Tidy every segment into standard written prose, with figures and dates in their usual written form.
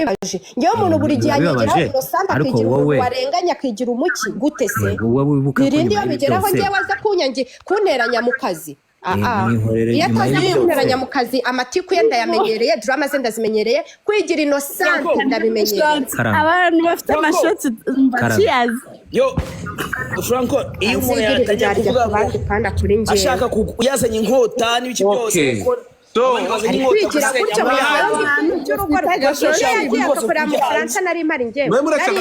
ngewe umuntu buri gihe anyegeraho Innocent akigira umuntu warenganya akigira umuki gute se irindi yo bigeraho ngewe aza kunteranya mu kazi iyo ataza kunteranya mu kazi amatiku ye ndayamenyereye drama ze ndazimenyereye kwigira Innocent ndabimenyereye abantu bafite amashoti bakiyazi yo Franco iyo umuntu yatajya kuvuga kandi kuri ngewe ashaka yazanye inkota n'ibiki byose kwigira gutyo by'urugo rw'agakora mu Faransa nari mari ngewe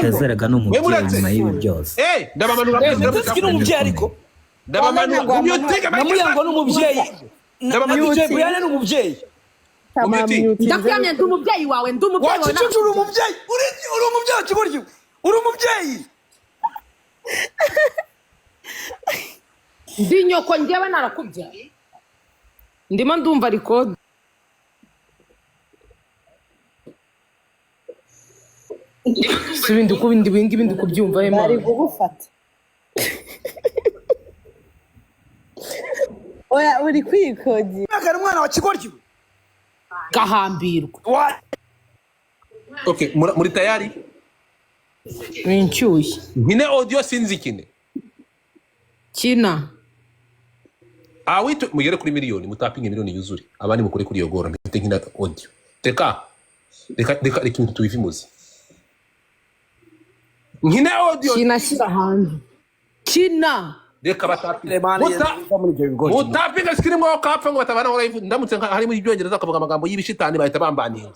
Kazeraga n'umubyeyi nyuma y'ibi byose ndabamanura ndabafite umubyeyi ariko ndabamanura namuyango n'umubyeyi ndabamanura Brian n'umubyeyi ndakwamye ndi umubyeyi wawe ndi umubyeyi wawe uri umubyeyi uri umubyeyi kiburyo uri umubyeyi ndi nyoko ngewe narakubyaye ndimo ndumva record sibindi bindi kubyumva he bari kugufata oya uri kwikodi akari umwana wa kigoryo gahambirwa okay muri tayari inshyushye nkine audio sinzi kina wito mugere kuri miliyoni mutapinge miliyoni yuzuri abandi mukore kuri yogora mpite nkina audio reka ikintu tubivimuze nkine audio kina shira hanze kina reka batapinge mutapinge skirimo kapfa ngo batabana ngo live ndamutse hari muri byongereza akavuga amagambo y'ibishitani bahita bambanira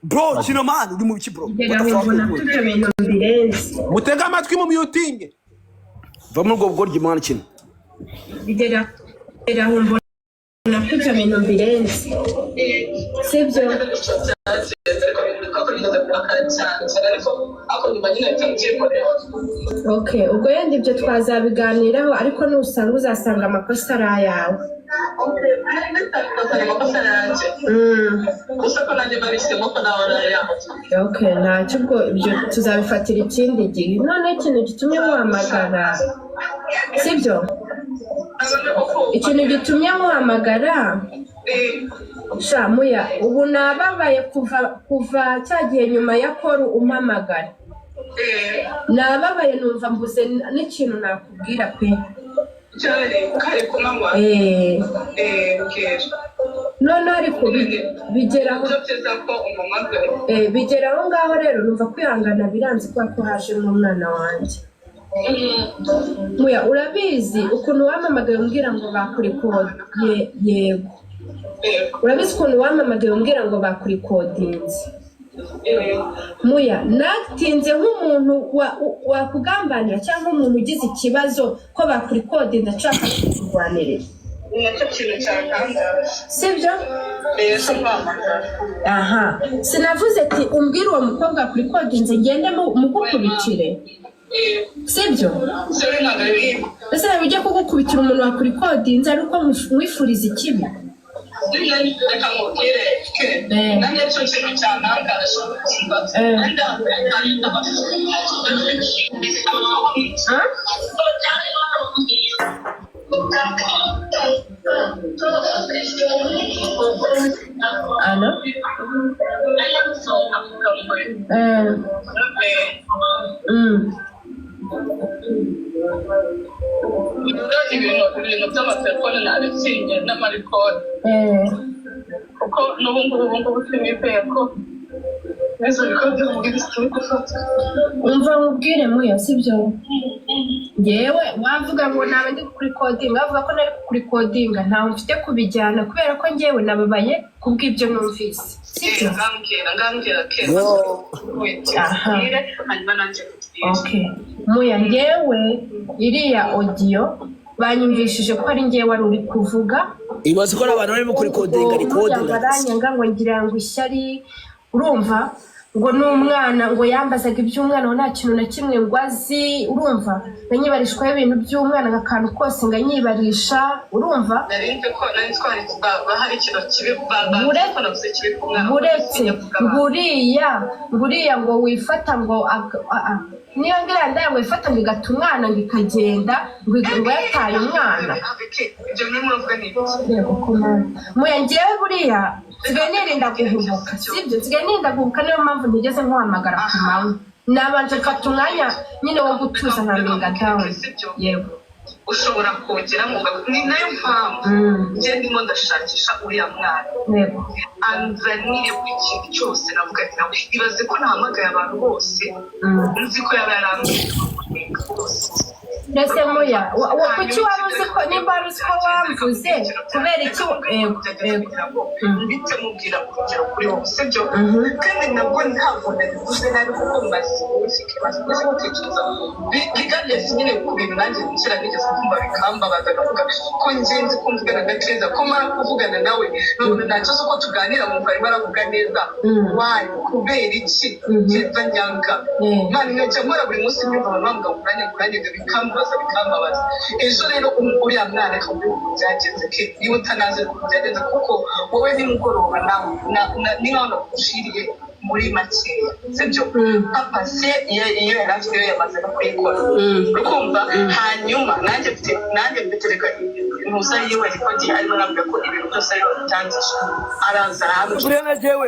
bro kino man uri mu biki bro mutega amatwi mu muting va mu rwo bworyo man kino bigera mbona kuja ibintu birenze sibyo okay ubwo yenda ibyo twazabiganiraho ariko nusanga uzasanga amakosa ari ayawe okay ntacyo ubwo ibyo tuzabifatira ikindi gihe none ikintu gitumye muhamagara sibyo ikintu gitumye muhamagara shamuya ubu nababaye kuva cyagiye nyuma ya call umpamagara nababaye numva mbuze n'ikintu nakubwira pe none ariko bigeraho ngaho rero numva kwihangana biranze kubera ko haje n'umwana wanjye muya urabizi ukuntu wamamagaye umbwira ngo bakuri kode yego urabizi ukuntu wamamagaye umbwira ngo bakuri kodinze muya natinze nk'umuntu wakugambanira cyangwa umuntu ugize ikibazo ko bakuri kodinze ashaka kurwanirira sibyo aha sinavuze ati umbwire uwo mukobwa kuri kodinze ngende mugukubitire sibyo ese bijya kugukubitira umuntu wakuri kodinze ariko mwifuriza ikibi Ano? ibintu by'amatelefone nabitsinye n'amarikode kuko n'ubu sinizeye ko izo bikode turi gufata umva mubwire muya sibyo ngewe wavuga ngo nawe ndi kuri kodinga wavuga ko nari kuri kodinga ntawe mfite kubijyana kubera ko ngewe nababaye kubw'ibyo numvise sibyo ngambwira keza hanyuma nanjye okay muya ngewe iriya audio banyumvishije ko ari ngewe wari uri kuvuga ibaze ko abantu bari kuri kodinga ngo ngira ngo ishyari urumva ngo n'umwana ngo yambazaga iby'umwana ngo nta kintu na kimwe ngo azi urumva nanyibarishwaho ibintu by'umwana akantu kose ngo anyibarisha urumva narinde ko nari twari hari ikintu kibi buretse nguriya ngo wifata ngo niyo ngira ndaye ngo ifata ngo igata umwana ngo ikagenda ngo yataye umwana ibyo ni muvuga ni muya ngewe buriya nsigaye nirinda guhubuka sibyo nsigaye nirinda guhubuka niyo mpamvu ntigeze nkuhamagara ku manywa nabanje mfata umwanya nyine wo gutuza nkamenga dawe yego ushobora kongera ni nayo mpamvu njye ndimo ndashakisha uriya mwana anzaniye buri kintu cyose navuga ati nawe ibaze ko nahamagaye abantu bose nzi ko yaba yarambwiye bose ndetse muya kuki waba uzi ko nimba wari uzi ko wamvuze kubera iki mbite mubwira urugero kuri wowe sibyo kandi nabwo ntabwo nabivuze nabi kuko mbazi ikibazo maze gutekereza bigaragaza nyine ku bintu nanjye ngira nigeze kumva bikambabaza ndavuga ko ngenzi ko mvugana na Keza ko mara kuvugana nawe none ntacyo ko tuganira mu bari baravuga neza wayi kubera iki Keza nyanga mani nacyo nkora buri munsi nyumva bamwanga kuranye bikambabaza ejo rero uriya mwana akabura byagenze ke niba utanaze ko byagenze kuko wowe nimugoroba nawe ni nkaho nakushiriye muri makeya sibyo papa se iyo yari afite yo yamaze no kuyikora ukumva hanyuma nanjye mbitereka ntuza yiwe ariko gihe arimo navuga ko ibintu byose ariho bitangije araza hamwe Brianna jewe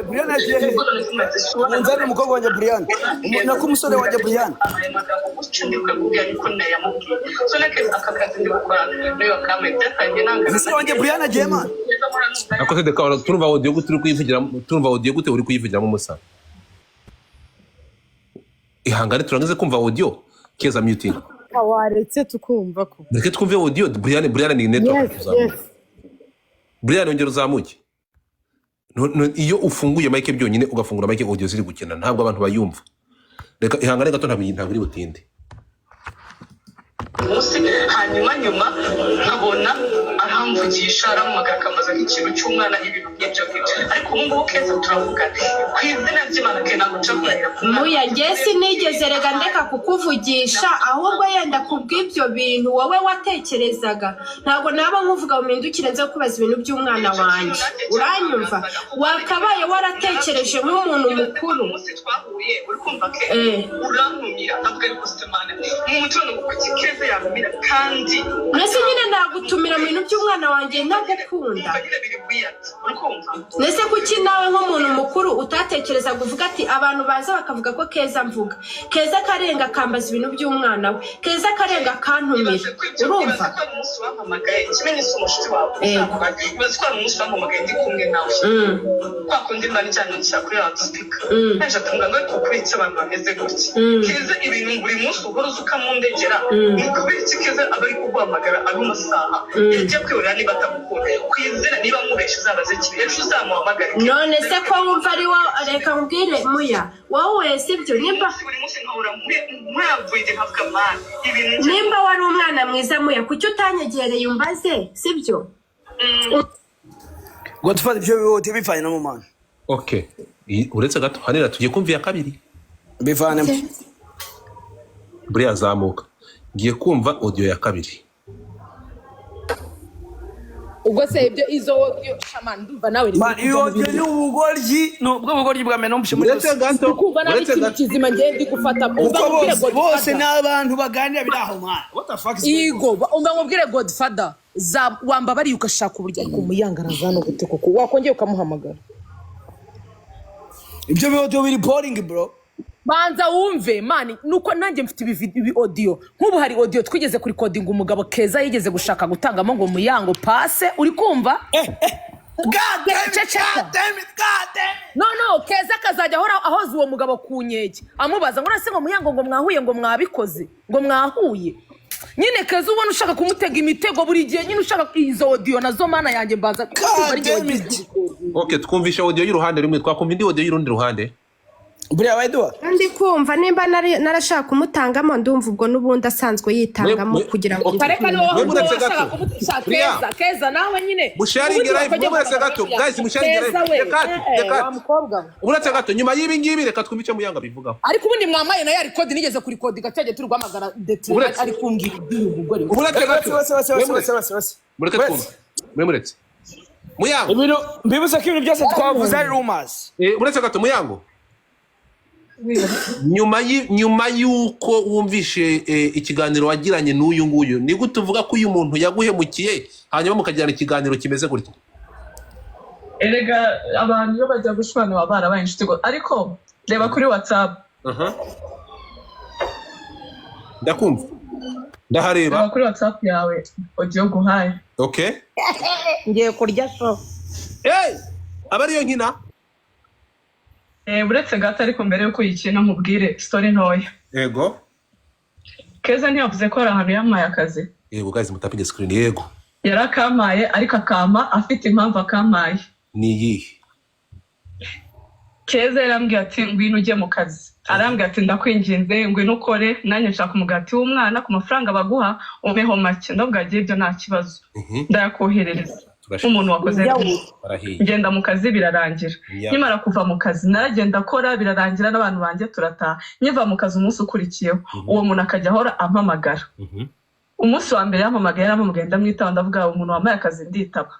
nzari umukobwa wanjye Brianna nako umusore wanjye Brianna umusore wanjye Brianna jema ako se dekara turumva audio gute uri kuyivugiramo umusa ihangane turangize kumva audio Keza muting waretse tukumva ko reke twumve audio Brianna ni network Brianna ongera uzamuke iyo ufunguye mic byonyine ugafungura mic audio ziri gukina ntabwo abantu bayumva reka ihangane gato ntabwo iri butinde hanyuma nkabona aramvugisha aramagara akamaza nk'ikintu cy'umwana ibintu nk'ibyo ariko ubu ngubu Keza turavuga ku izina ry'Imana ke ntabwo nca kurahira muya njye sinigeze rega ndeka kukuvugisha ahubwo yenda kubw'ibyo bintu wowe watekerezaga ntabwo naba nkuvuga umindukire nze kubaza ibintu by'umwana wanjye uranyumva wakabaye waratekereje nk'umuntu mukuru twahuye uri kumva ke urantumira ndavuga ariko Semana n'umutono ku Keza yamira kandi nese nyine ndagutumira mu bintu by'umwana wanjye ntagukunda nese kuki nawe nk'umuntu mukuru utatekereza kuvuga ati abantu baza bakavuga ko Keza mvuga Keza karenga kambaza ibintu by'umwana we Keza karenga kantumira urumva kimenye se umushiti wawe bazitwara umunsi wamamagaye ndi kumwe nawe kwakundi mbani cyane kuri loudspeaker naje atunga ngo kukwitse abantu bameze gutya Keza ibintu buri munsi uhora ukamundegera kubera iki Keza abari kuguhamagara ari amasaha yagiye kwibura niba atamukunda kwizera niba mubeshe uzabaze kibi ejo uzamuhamagara none se ko wumva ari wo reka mbwire muya wowe sibyo nimba buri munsi nkahura mwavuye havuga mani ibintu nimba wari umwana mwiza muya kuki utanyegereye umbaze sibyo ngo tufate ibyo bihote bifanye na mumana okay uretse gato hanira tugiye kumva ya kabiri bivane Brianna zamuka ngiye kumva audio ya kabiri ubwo se ibyo izo audio shaman ndumva nawe iyo audio ni ubugoryi no bwo bugoryi bwa meno mbushe muri kumva nawe ikintu kizima ngiye ndi gufata bose n'abantu baganira biraho mwana what the fuck is igo umva ngubwire Godfather wamba bari ukashaka uburyo ariko umuyangaraza no gute koko wakongeye ukamuhamagara ibyo audio biri boring bro banza wumve mani nuko nanjye mfite ibi audio nk'ubu hari audio twigeze kuri coding umugabo Keza yigeze gushaka gutangamo ngo muyango passe uri kumva God damn it no Keza kazajya ahora ahoza uwo mugabo ku nkeke amubaza ngo nase ngo muyango ngo mwahuye ngo mwabikoze ngo mwahuye nyine Keza ubona ushaka kumutega imitego buri gihe nyine ushaka izo audio nazo mana yanjye mbaza okay twumvisha audio y'uruhande rumwe twakumva indi audio y'urundi ruhande buriya wayiduha ndi kumva nimba narashaka kumutangamo ndumva ubwo n'ubundi asanzwe yitangamo kugira ngo kareka niwo washaka kumushaka keza nawe nyine musharinge live mwese gato guys musharinge live wa mukobwa uretse gato nyuma y'ibi ngibi reka twumve icyo Muyanga bivugaho ariko ubundi mwamaye na yari code nigeze kuri code gatege turi guhamagara dete ari kumbwira iby'ubugore uretse gato mureke twumve muretse Muyanga ibintu mbibuze ko ibintu byose twavuze ari rumors uretse gato Muyango nyuma y'uko wumvishe ikiganiro wagiranye n'uyu nguyu ni gute uvuga ko uyu muntu yaguhemukiye hanyuma mukagirana ikiganiro kimeze gutya erega abantu iyo bajya gushwana baba barabaye inshuti ariko reba kuri WhatsApp ndakumva ndahareba reba kuri WhatsApp yawe audio guhaye okay ngiye kurya so abariyo nkina uretse gato ariko mbere yuko yikina mubwire story ntoya yego Keza ntiyavuze ko ari ahantu yamaye akazi yego guys mutapinge screen yego yarakamaye ariko akama afite impamvu akamaye ni iyihe Keza yarambwiye ati ngwino ujye mu kazi arambwiye ati ndakwinginze ngwino ukore nanjye nshaka umugati w'umwana ku mafaranga baguha umpeho make ndabwagiye ibyo nta kibazo ndayakoherereza umuntu wakoze ngenda mu kazi birarangira nyimara kuva mu kazi naragenda akora birarangira n'abantu banjye turataha nyiva mu kazi umunsi ukurikiyeho uwo muntu akajya ahora ampamagara umunsi wa mbere yampamagaye yaramamagaye ndamwitaba ndavuga umuntu wambaye akazi nditaba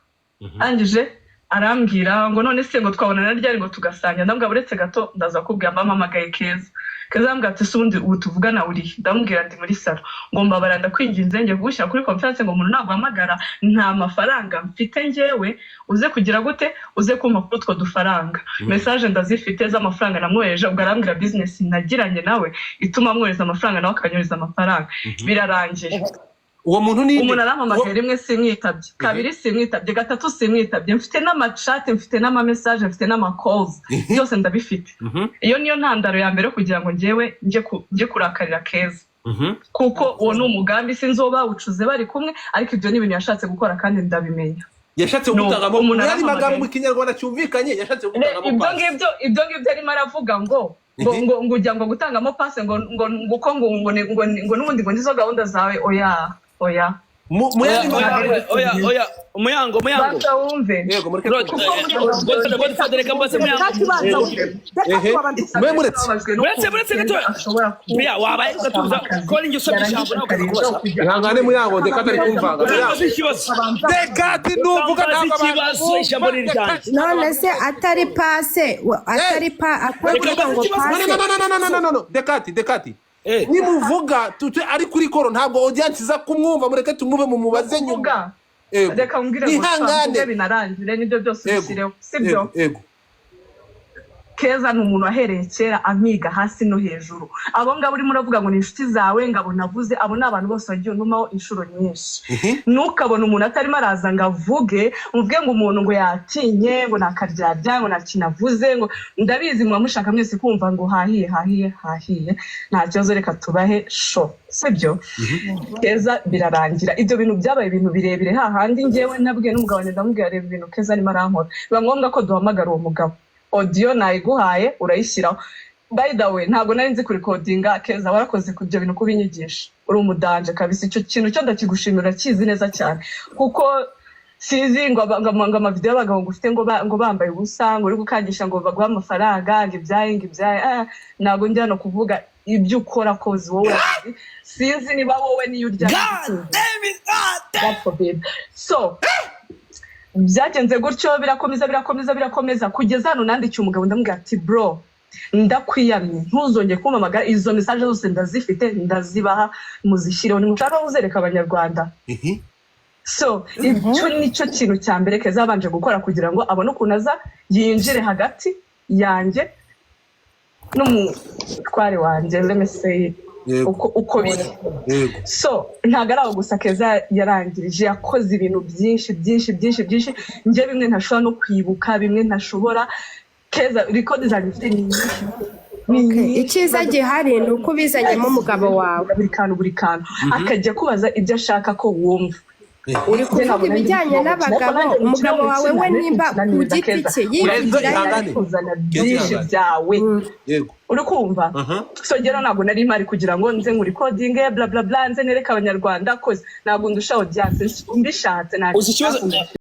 arangije arambwira ngo none se ngo twabonana ryari ngo tugasanga ndambwira buretse gato ndaza kubwira mpamagaye Keza ambwira ati sundi ubu tuvugana uri ndamubwira ndi muri salo ngo mbabara ndakwinginze ngiye kugushyira kuri conference ngo umuntu naguhamagara nta mafaranga mfite njyewe uze kugira gute uze kumpa kuri utwo dufaranga message ndazifite z'amafaranga namwohereje ubwo arambwira business nagiranye nawe ituma amwohereza amafaranga nawe akanyohereza amafaranga birarangiye uwo muntu ni umuntu arampamagaye rimwe simwitabye kabiri simwitabye gatatu simwitabye mfite n'amachat mfite n'amamessage mfite n'amacalls byose ndabifite iyo niyo ntandaro ya mbere kugira ngo njyewe njye kurakarira Keza kuko uwo ni umugambi sinzoba ucuze bari kumwe ariko ibyo ni ibintu yashatse gukora kandi ndabimenya yashatse gutangamo yari magambo mu kinyarwanda cyumvikanye yashatse gutangamo ibyo ngibyo arimo aravuga ngo ujya ngo gutangamo passe ngo uko ngo n'ubundi ngo nizo gahunda zawe oya Muyango basta wumve yego muri reka mbase Muretse gato bya wabaye gatuza ko ninjye usabye ijambo nawe ukakubaza ihangane Muyango deka atari kumvanga deka ati nduvuga ntabwo ikibazo ijambo riryanjye none se atari passe akwavuga ngo passe no dekati nimuvuga tute ari kuri koro ntabwo audience iza kumwumva mureke tumube mu mubaze nyuma reka mbwire ngo binarangire nibyo byose bisireho sibyo Keza ni umuntu wahereye kera amiga hasi no hejuru abo ngabo urimo uravuga ngo ni inshuti zawe ngabo navuze abo ni abantu bose bagiye numaho inshuro nyinshi nukabona umuntu atarimo araza ngo avuge ngo umuntu ngo yatinye ngo nakaryarya ngo nakinavuze ngo ndabizi mushaka mwese kumva ngo hahiye nta kibazo reka tubahe sho sibyo Keza birarangira ibyo bintu byabaye ibintu birebire hahandi njyewe nabwiye n'umugabo ndamubwira reba ibintu Keza arimo arankora biba ngombwa ko duhamagara uwo mugabo audio nayiguhaye urayishyiraho by the way ntabwo nari nzi kurikodinga Keza warakoze ku byo bintu kubinyigisha uri umudanje kabisa icyo kintu cyo ndakigushimira kizi neza cyane kuko sizi ngo amavideo y'abagabo ngo ufite ngo bambaye ubusa ngo uri gukangisha ngo baguha amafaranga ngo ibyaye ntabwo njya no kuvuga ibyo ukora kozi wowe sinzi niba wowe niyo urya so byagenze gutyo birakomeza kugeza hano nandikiye umugabo ndamubwira ati bro ndakwiyamye ntuzongeye kumpamagara izo message zose ndazifite ndazibaha muzishyireho nimushaka uzereka abanyarwanda so icyo nicyo kintu cya mbere Keza abanje gukora kugira ngo abone ukuntu aza yinjire hagati yanjye n'umutware wanjye lemeseye uko biri so ntabwo ari aho gusa Keza yarangirije yakoze ibintu byinshi njye bimwe ntashobora no kwibuka bimwe ntashobora Keza record zanjye zifite nyinshi icyiza gihari ni uko ubizanyemo umugabo wawe buri kantu akajya kubaza ibyo ashaka ko wumva uri kuvuga ibijyanye n'abagabo umugabo wawe we nimba ku giti cye yivugirayo kuzana byinshi byawe uri kumva so ngero ntabwo nari mari kugira ngo nze nkuri coding bla bla bla nze nereka abanyarwanda koze ntabwo ndushaho byase mbishatse ntabwo